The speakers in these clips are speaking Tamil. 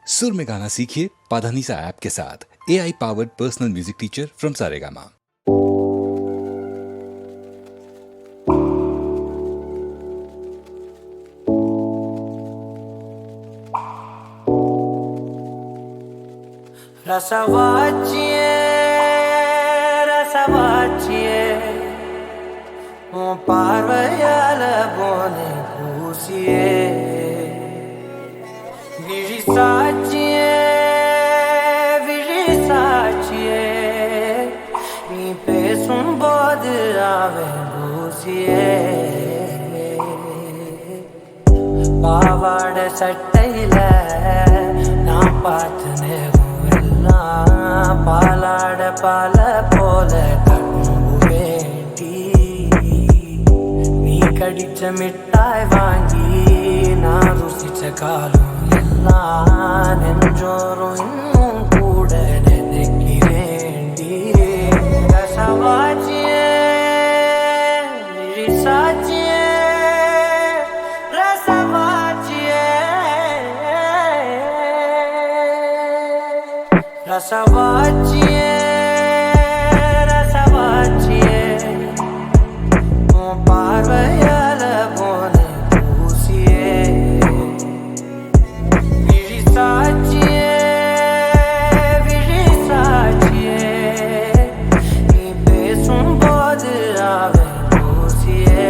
सुर में गाना सीखिए पाधानीसा ऐप के साथ। AI powered personal music teacher from Saregama. Rasavachiye, rasavachiye, o parvayala bone pusiye. Virisachiye, virisachiye, ni pesum bod ave pusiye. Pavada sattaila na pathne பாலாட பால போல கண்புவேண்டி நீ கடிச்ச மிட்டாய் வாங்கி நான் ருசிச்ச காலம் எல்லாம் நெஞ்சோறும் இன்னும் கூட நினைக்கிறேண்டி ரசவாச்சியே சாட்சியே Rasavachiye, rasavachiye, o parvayala bone pusiye. Virisachiye, virisachiye, ni pesum bod ave pusiye.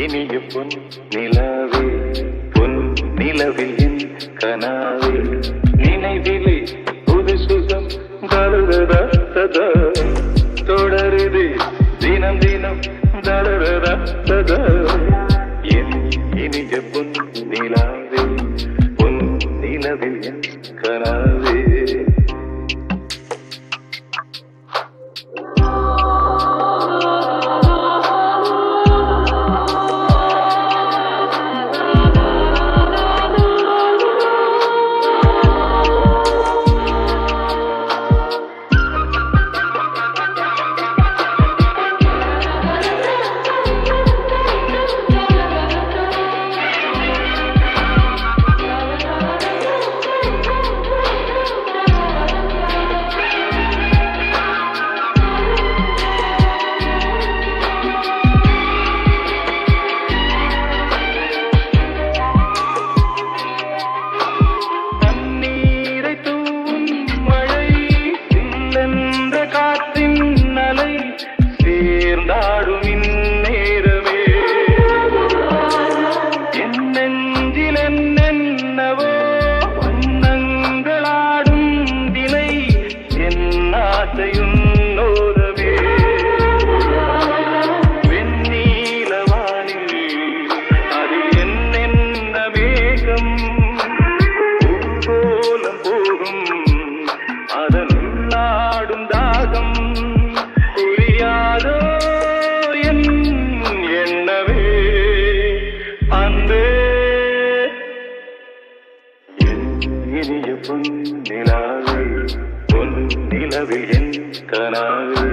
இனிய பொன் நிலவே பொன் நிலவில் என் கனாவே நினைவிலே புது சுகம் தருதா சதா தொடருது தினம் தினம் தருதா சதா என் இனிய பொன் நிலவே பொன் நிலவில் என் கனாவே இனிய பொன் நிலாவே பொன் நிலவில் என் கனாவே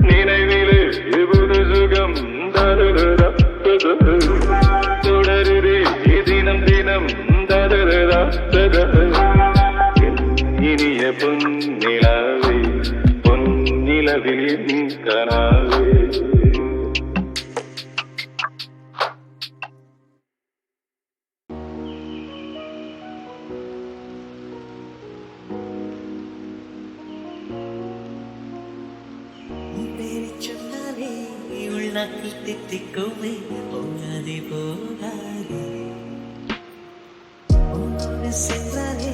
நினைவிலே புது சுகம் தருதா தொடருதே தினம் தினம் தருதா இனிய பொன் நிலாவே பொன் நிலவில் என் கனாவே நாக்கில் தித்திக்குமே போகாதே போகாதே உன்னோடு சென்றாலே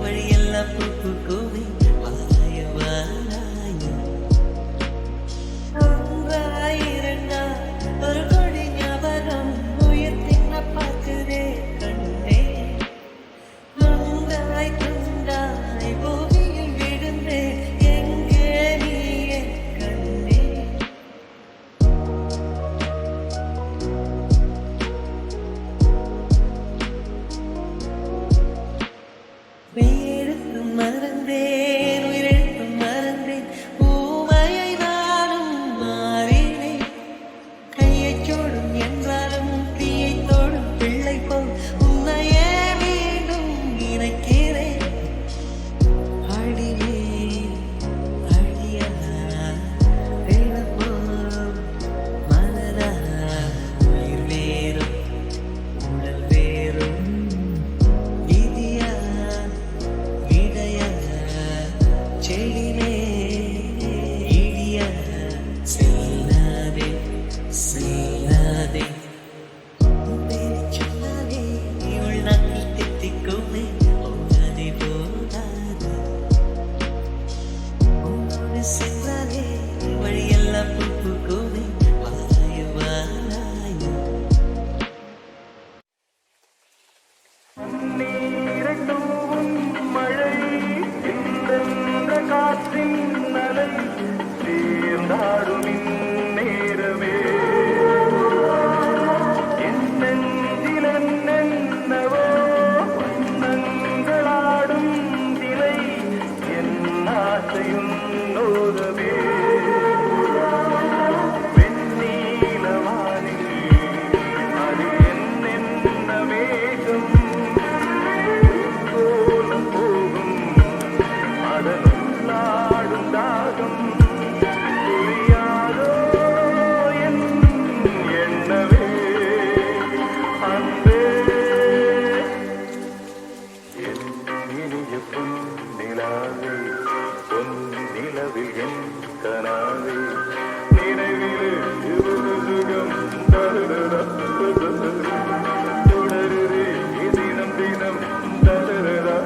வழியெல்லாம் பூக்குமே வாராய வாராய ஒன்றாயிரண்டா ஒரு கொடி ஞாபகம் உயிர் தின்ன பார்க்குதே கண்ணே நீரை தூவும் மழை இந்தெந்த காற்றின் நலை சேர்ந்தாடும் இந்நேரமே என் நெஞ்சில் என்னென்னவோ வண்ணங்களாடும் திரை என் ஆசையும் நோதவே வெண்ணீலவானில் அது என்னென்ன மேகம் போலும் போகும் அதனுள்ளாடும் தாகம் புரியாதோ என் எண்ணவே அன்பே என் இனிய பொன்னிலாவே பொன்னிலவில் என் கனாவே நினைவிலே ஒரு சுகம் தொடருதே தினம் தினம் தரரா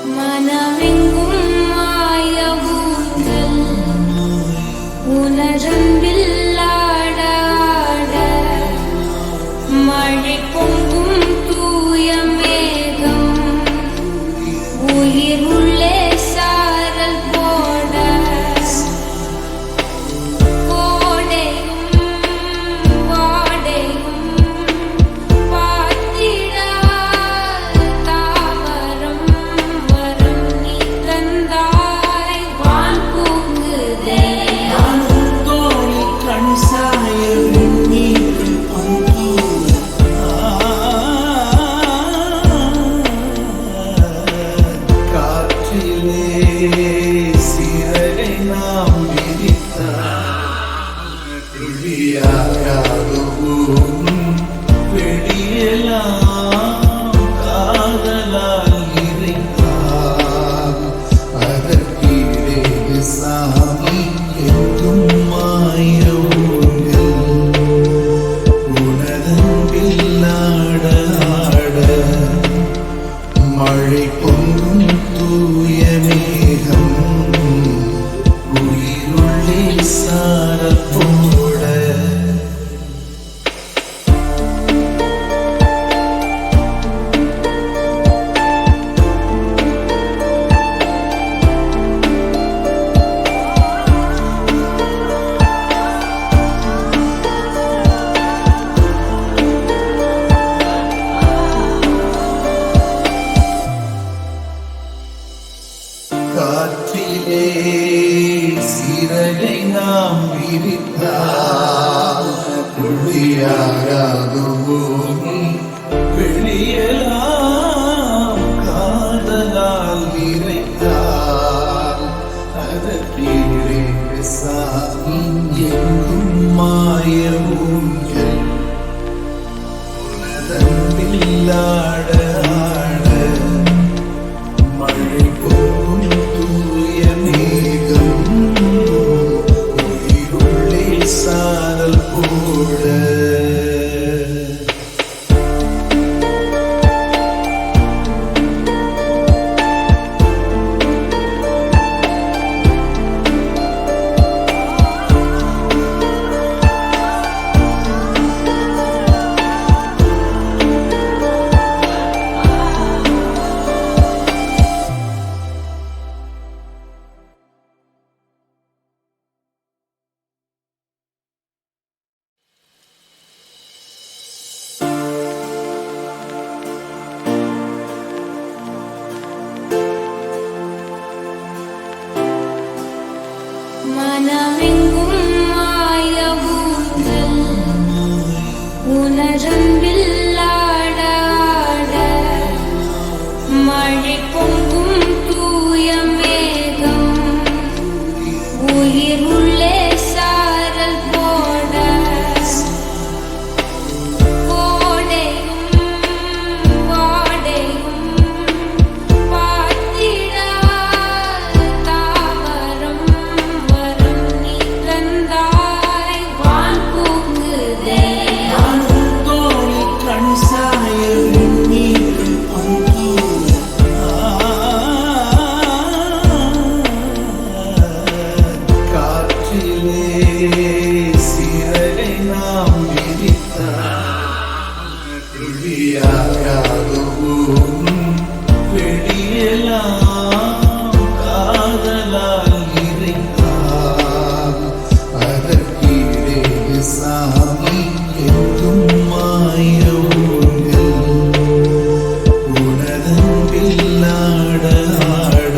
மனமெங்கும் மாய ஊஞ்சல் உனதன்பில் ஆட ஆட மழை பொங்கும் தூய மேகம் உயிர் உள்ளே சாரல் போட கோடையும் வாடையும் பார்த்திட தாவரம் வரம் நீ தந்தாய் வான் பூங்குதே தோழி கண் சாய வெந்நீரில் காற்றிலே சிறகை நாம் விரித்தாகும் வெளியெல்லாம் காதலால் இறைத்தார் அதற்கீழே சாமி என்றும் மாய ஊஞ்சல் உனதன்பில் ஆட ஆட மழை பொங்கும் தூய மேகம் உயிருள்ளே சாரல் போட காற்றிலே சிறகை நாம் விரித்தால் குளியாராகுவோம் வெளியெல்லாம் காதலால் நிறைத்தால் அதற்கீழே சாமி எங்கும் மாய ஊஞ்சல் உனதன்பில் ஆட ஆட மழை போகும் தூய மேகம் உயிருள்ளே சாரல் போட வெளியாகவும் வெளியெல்லாம் காதலால் நிறைந்தார் அதற்கீழே சாமி என்றும் மாயவுங்கள் உனதன்பில்லாட ஆட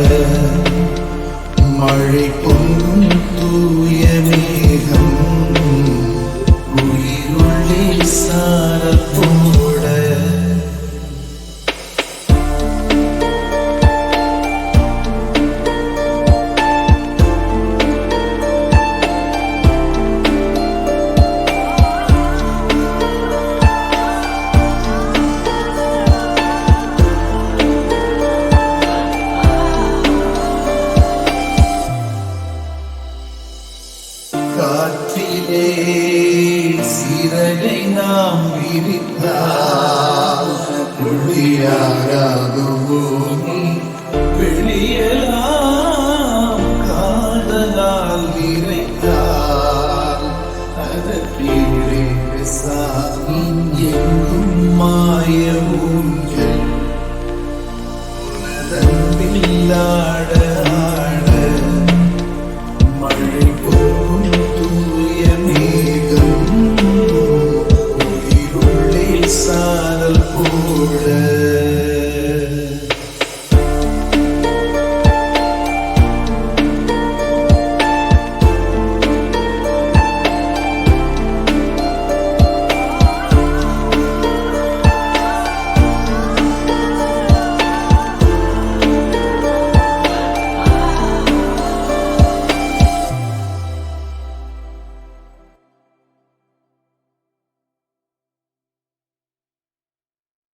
மழை பொங்கும் தூய மேகம் உயிருள்ளே சாரல் போட காற்றிலே சிறகை நாம் விரித்தால் ஒளியாராகவோனி வெளியெல்லாம் காதலால் நிறைத்தால் அதற்கீழே சாமி எங்கும் மாய ஊஞ்சல் உனதன்பில்லாட ஆட மழை போகும் தூய மேகம் உயிருள்ளே சாரல் போட